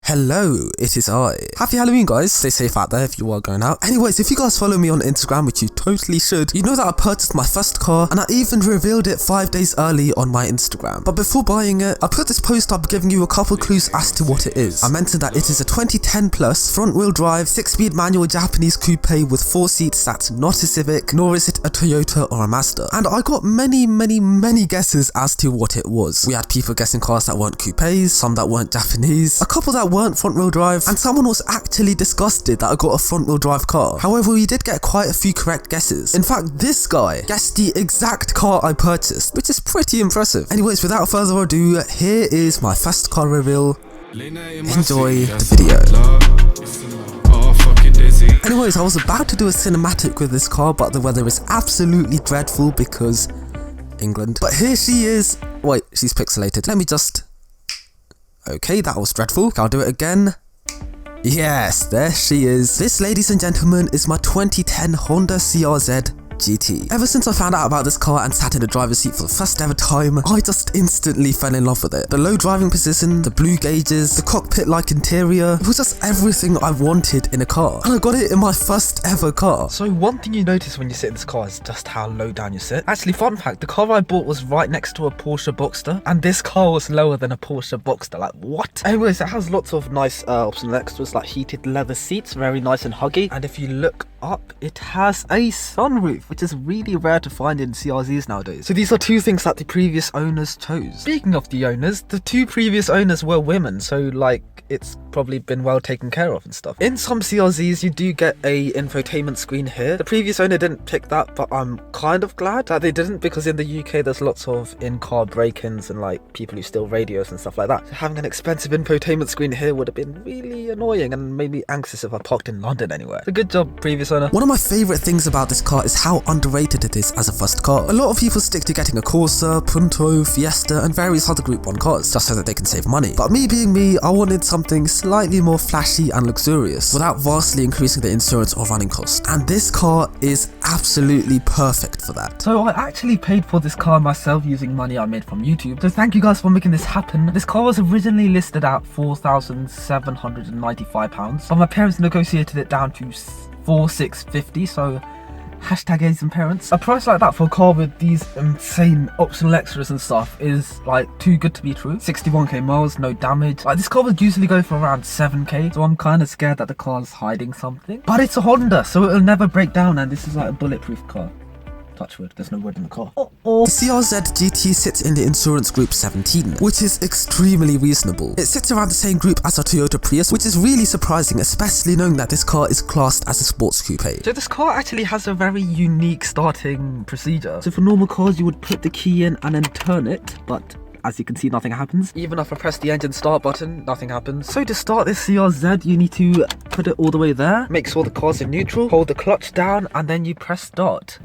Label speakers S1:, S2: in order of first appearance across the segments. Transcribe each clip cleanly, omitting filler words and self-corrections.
S1: Hello, it is I. Happy Halloween, guys. Stay safe out there if you are going out. Anyways, if you guys follow me on Instagram, which you totally should, you know that I purchased my first car and I even revealed it 5 days early on my Instagram. But before buying it, I put this post up giving you a couple clues as to what it is. I mentioned that it is a 2010 plus front-wheel drive 6-speed manual Japanese coupe with 4 seats that's not a Civic, nor is it a Toyota or a Mazda. And I got many guesses as to what it was. We had people guessing cars that weren't coupes, some that weren't Japanese, a couple that weren't front-wheel drive, and someone was actually disgusted that I got a front-wheel drive car. However, we did get quite a few correct guesses. In fact, this guy guessed the exact car I purchased, which is pretty impressive. Anyways, without further ado, here is my first car reveal. Enjoy the video. Anyways, I was about to do a cinematic with this car, but the weather is absolutely dreadful because England. But here she is. Wait, she's pixelated. Let me just... Okay, that was dreadful. I'll do it again. Yes, there she is. This, ladies and gentlemen, is my 2010 Honda CRZ GT. Ever since I found out about this car and sat in the driver's seat for the first ever time, I just instantly fell in love with it. The low driving position, the blue gauges, the cockpit-like interior, it was just everything I wanted in a car. And I got it in my first ever car.
S2: So one thing you notice when you sit in this car is just how low down you sit. Actually, fun fact, the car I bought was right next to a Porsche Boxster, and this car was lower than a Porsche Boxster. Like, what? Anyways, it has lots of nice optional extras like heated leather seats, very nice and huggy. And if you look up, it has a sunroof, which is really rare to find in CRZs nowadays. So these are two things that the previous owners chose. Speaking of the owners, the two previous owners were women, so like it's probably been well taken care of and stuff. In some CRZs you do get a infotainment screen here. The previous owner didn't pick that, but I'm kind of glad that they didn't, because in the UK there's lots of in-car break-ins and like people who steal radios and stuff like that. So having an expensive infotainment screen here would have been really annoying and made me anxious if I parked in London anywhere. So good job, previous owner.
S1: One of my favourite things about this car is how underrated it is as a first car. A lot of people stick to getting a Corsa, Punto, Fiesta and various other Group 1 cars just so that they can save money. But me being me, I wanted something slightly more flashy and luxurious without vastly increasing the insurance or running cost. And this car is absolutely perfect for that.
S2: So I actually paid for this car myself using money I made from YouTube. So thank you guys for making this happen. This car was originally listed at £4,795, but my parents negotiated it down to $4,650, so hashtag Asian parents. A price like that for a car with these insane optional extras and stuff is like too good to be true. 61k miles, no damage. Like, this car would usually go for around 7k, so I'm kind of scared that the car's hiding something. But it's a Honda, so it'll never break down, and this is like a bulletproof car. Touch wood, there's no wood in the car.
S1: The CRZ GT sits in the insurance group 17, which is extremely reasonable. It sits around the same group as a Toyota Prius, which is really surprising, especially knowing that this car is classed as a sports coupe.
S2: So this car actually has a very unique starting procedure. So for normal cars, you would put the key in and then turn it, but as you can see, nothing happens. Even if I press the engine start button, nothing happens. So to start this CRZ, you need to put it all the way there, make sure the car's in neutral, hold the clutch down, and then you press start.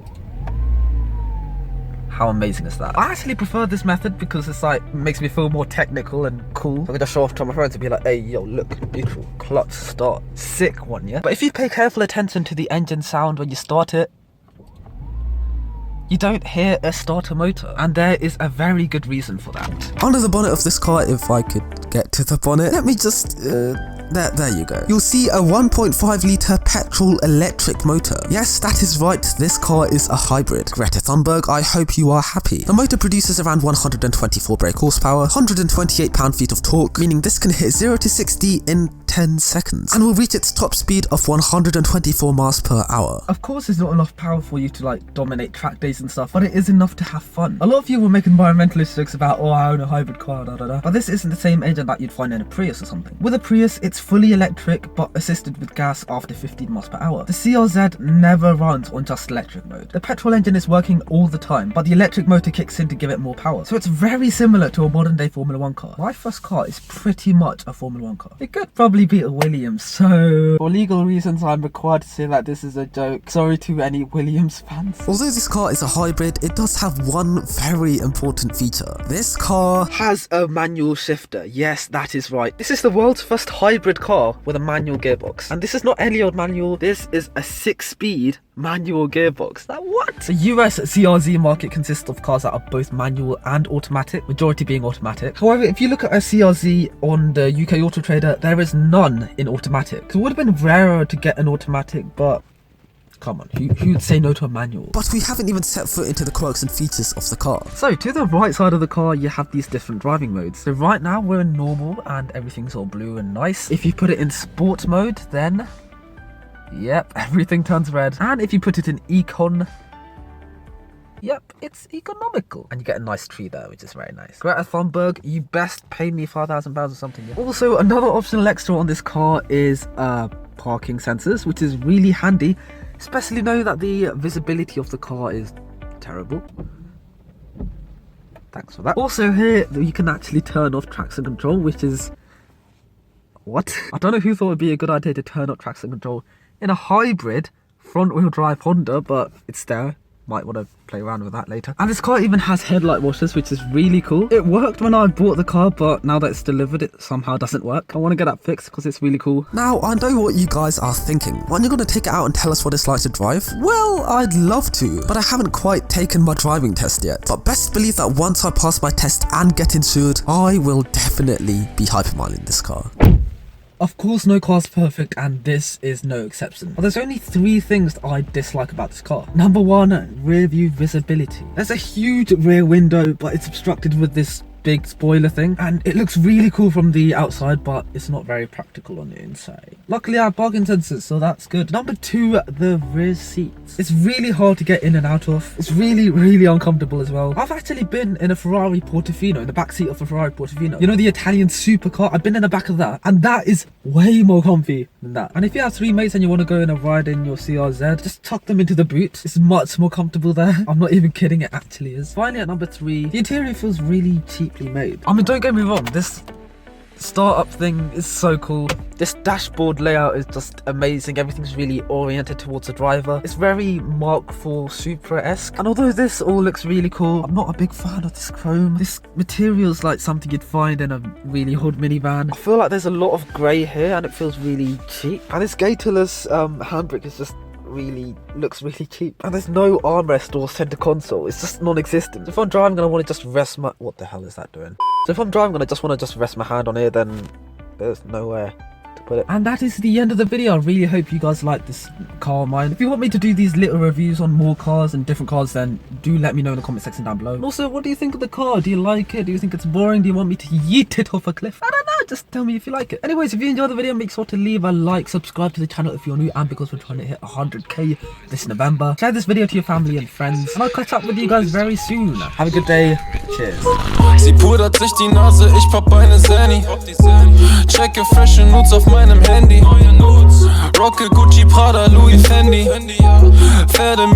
S2: How amazing is that? I actually prefer this method because it's like, makes me feel more technical and cool. I'm gonna show off to my friends and be like, hey, yo, look, neutral, clutch, start. Sick one, yeah? But if you pay careful attention to the engine sound when you start it, you don't hear a starter motor, and there is a very good reason for that.
S1: Under the bonnet of this car, if I could get to the bonnet, let me just... There you go. You'll see a 1.5 litre petrol electric motor. Yes, that is right, this car is a hybrid. Greta Thunberg, I hope you are happy. The motor produces around 124 brake horsepower, 128 pound-feet of torque, meaning this can hit 0 to 60 in 10 seconds, and will reach its top speed of 124 miles per hour.
S2: Of course, it's not enough power for you to like dominate track days and stuff, but it is enough to have fun. A lot of you will make environmentalist jokes about, oh, I own a hybrid car, but this isn't the same engine that you'd find in a Prius or something. With a Prius, it's fully electric but assisted with gas after 15 miles per hour. The CRZ never runs on just electric mode. The petrol engine is working all the time, but the electric motor kicks in to give it more power. So it's very similar to a modern day Formula 1 car. My first car is pretty much a Formula 1 car. It could probably be a Williams, so for legal reasons I'm required to say that this is a joke. Sorry to any Williams fans.
S1: Although this car is a hybrid, it does have one very important feature. This car
S2: has a manual shifter. Yes, that is right. This is the world's first hybrid hybrid car with a manual gearbox. And this is not any old manual, this is a 6-speed manual gearbox. Like, what? The US CRZ market consists of cars that are both manual and automatic, majority being automatic. However, if you look at a CRZ on the UK Auto Trader, there is none in automatic. So it would have been rarer to get an automatic, but come on, who'd say no to a manual?
S1: But we haven't even set foot into the quirks and features of the car.
S2: So to the right side of the car, you have these different driving modes. So right now we're in normal and everything's all blue and nice. If you put it in sport mode, then yep, everything turns red. And if you put it in econ, yep, it's economical. And you get a nice tree there, which is very nice. Greta Thunberg, you best pay me £5,000 or something. Yeah. Also, another optional extra on this car is parking sensors, which is really handy, especially knowing that the visibility of the car is terrible. Thanks for that. Also here, you can actually turn off traction control, which is... what? I don't know who thought it would be a good idea to turn off traction control in a hybrid front-wheel drive Honda, but it's there. Might want to play around with that later. And this car even has headlight washers, which is really cool. It worked when I bought the car, but now that it's delivered, it somehow doesn't work. I want to get that fixed because it's really cool.
S1: Now, I know what you guys are thinking. When you're going to take it out and tell us what it's like to drive? Well, I'd love to, but I haven't quite taken my driving test yet. But best believe that once I pass my test and get insured, I will definitely be hypermiling this car.
S2: Of course, no car's perfect, and this is no exception. But there's only 3 things that I dislike about this car. Number 1, rear view visibility. There's a huge rear window, but it's obstructed with this big spoiler thing, and it looks really cool from the outside, but it's not very practical on the inside. Luckily I have parking sensors, so that's good. Number 2, the rear seats. It's really hard to get in and out of. It's really uncomfortable as well. I've actually been in a Ferrari Portofino, in the back seat of a Ferrari Portofino. You know, the Italian supercar? I've been in the back of that, and that is way more comfy than that. And if you have 3 mates and you want to go in a ride in your CRZ, just tuck them into the boot. It's much more comfortable there. I'm not even kidding, it actually is. Finally, at number 3, the interior feels really cheaply made. I mean, don't get me wrong, this startup thing is so cool. This dashboard layout is just amazing. Everything's really oriented towards the driver. It's very Mark IV Supra-esque. And although this all looks really cool, I'm not a big fan of this chrome. This material's like something you'd find in a really old minivan. I feel like there's a lot of grey here and it feels really cheap. And this gatorless handbrake is just looks really cheap, and there's no armrest or center console. It's just non-existent. So if I'm driving and I want to just rest my... what the hell is that doing? So if I'm driving and I just want to rest my hand on here, then there's nowhere to put it. And that is the end of the video. I really hope you guys like this car of mine. If you want me to do these little reviews on more cars and different cars, then do let me know in the comment section down below. And also, what do you think of the car? Do you like it? Do you think it's boring? Do you want me to yeet it off a cliff? I don't know, just tell me if you like it. Anyways, if you enjoyed the video, make sure to leave a like, subscribe to the channel if you're new, and because we're trying to hit 100k this November, share this video to your family and friends, and I'll catch up with you guys very soon. Have a good day. Cheers.
S3: Sie pudert sich die Nase, ich pop eine Zanny. Checke frische Nudes auf meinem Handy. Rocke Gucci, Prada, Louis, Fendi. Pferde